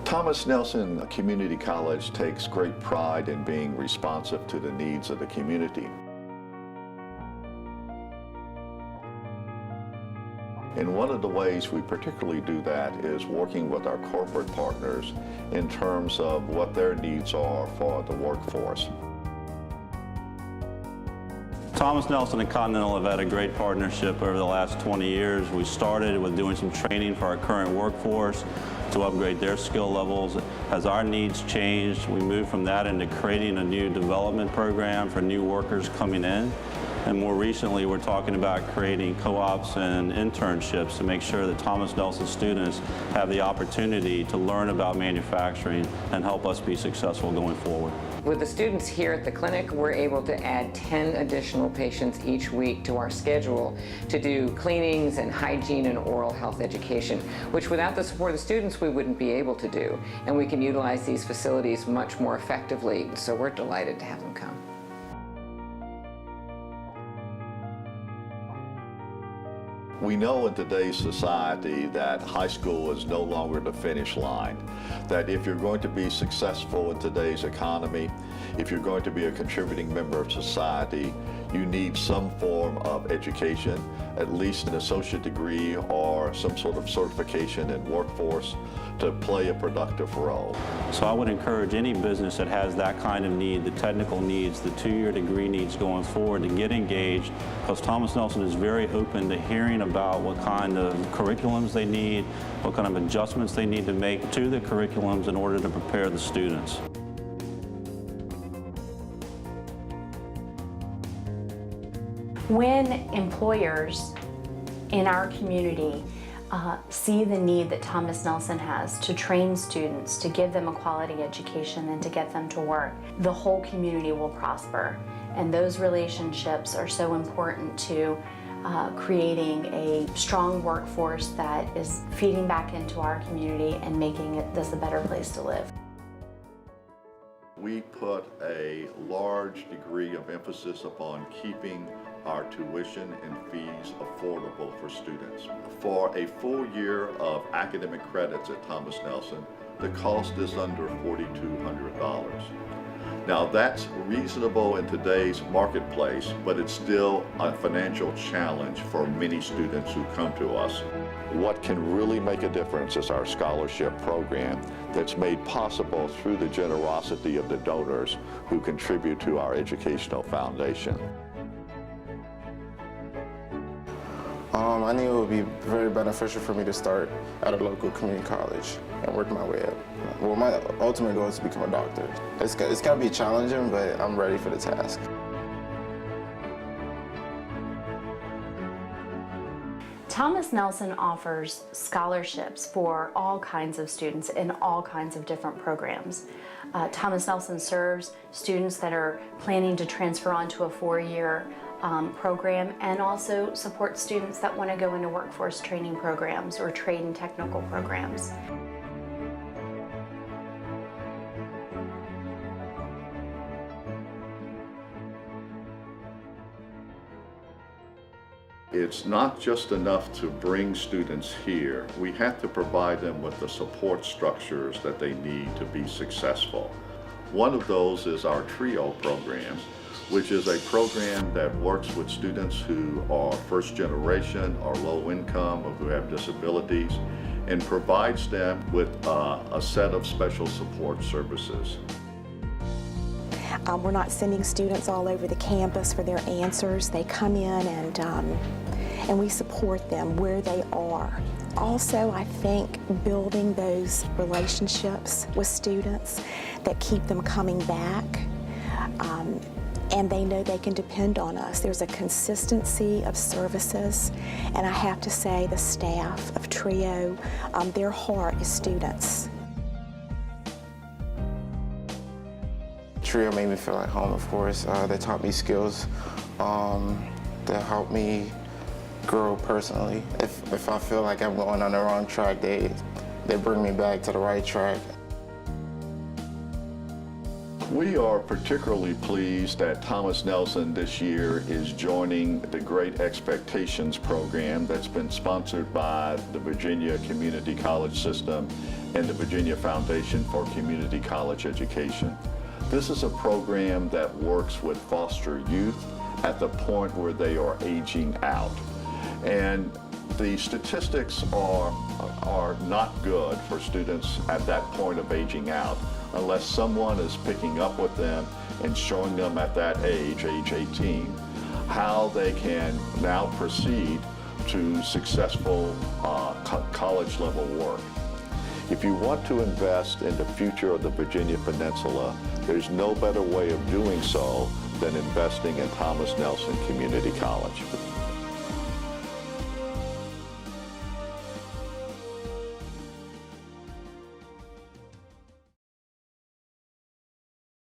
Thomas Nelson Community College takes great pride in being responsive to the needs of the community. And one of the ways we particularly do that is working with our corporate partners in terms of what their needs are for the workforce. Thomas Nelson and Continental have had a great partnership over the last 20 years. We started with doing some training for our current workforce to upgrade their skill levels. As our needs changed, we moved from that into creating a new development program for new workers coming in. And more recently, we're talking about creating co-ops and internships to make sure that Thomas Nelson students have the opportunity to learn about manufacturing and help us be successful going forward. With the students here at the clinic, we're able to add 10 additional patients each week to our schedule to do cleanings and hygiene and oral health education, which without the support of the students, we wouldn't be able to do. And we can utilize these facilities much more effectively, so we're delighted to have them come. We know in today's society that high school is no longer the finish line, that if you're going to be successful in today's economy, if you're going to be a contributing member of society, you need some form of education, at least an associate degree or some sort of certification in workforce to play a productive role. So I would encourage any business that has that kind of need, the technical needs, the two-year degree needs going forward, to get engaged, because Thomas Nelson is very open to hearing about what kind of curriculums they need, what kind of adjustments they need to make to the curriculums in order to prepare the students. When employers in our community see the need that Thomas Nelson has to train students, to give them a quality education and to get them to work, the whole community will prosper. And those relationships are so important to creating a strong workforce that is feeding back into our community and making this a better place to live. We put a large degree of emphasis upon keeping our tuition and fees affordable for students. For a full year of academic credits at Thomas Nelson, the cost is under $4,200. Now that's reasonable in today's marketplace, but it's still a financial challenge for many students who come to us. What can really make a difference is our scholarship program that's made possible through the generosity of the donors who contribute to our educational foundation. I knew it would be very beneficial for me to start at a local community college and work my way up. Well, my ultimate goal is to become a doctor. It's going to be challenging, but I'm ready for the task. Thomas Nelson offers scholarships for all kinds of students in all kinds of different programs. Thomas Nelson serves students that are planning to transfer on to a four-year program, and also supports students that want to go into workforce training programs or trade and technical programs. It's not just enough to bring students here. We have to provide them with the support structures that they need to be successful. One of those is our TRIO program, which is a program that works with students who are first generation or low income or who have disabilities, and provides them with a set of special support services. We're not sending students all over the campus for their answers. They come in and we support them where they are. Also, I think building those relationships with students that keep them coming back, and they know they can depend on us. There's a consistency of services, and I have to say the staff of TRIO, their heart is students. TRIO made me feel like home, of course. They taught me skills that helped me grow personally. If I feel like I'm going on the wrong track, they bring me back to the right track. We are particularly pleased that Thomas Nelson this year is joining the Great Expectations program that's been sponsored by the Virginia Community College System and the Virginia Foundation for Community College Education. This is a program that works with foster youth at the point where they are aging out. And the statistics are not good for students at that point of aging out unless someone is picking up with them and showing them at that age 18, how they can now proceed to successful college level work. If you want to invest in the future of the Virginia Peninsula, there's no better way of doing so than investing in Thomas Nelson Community College.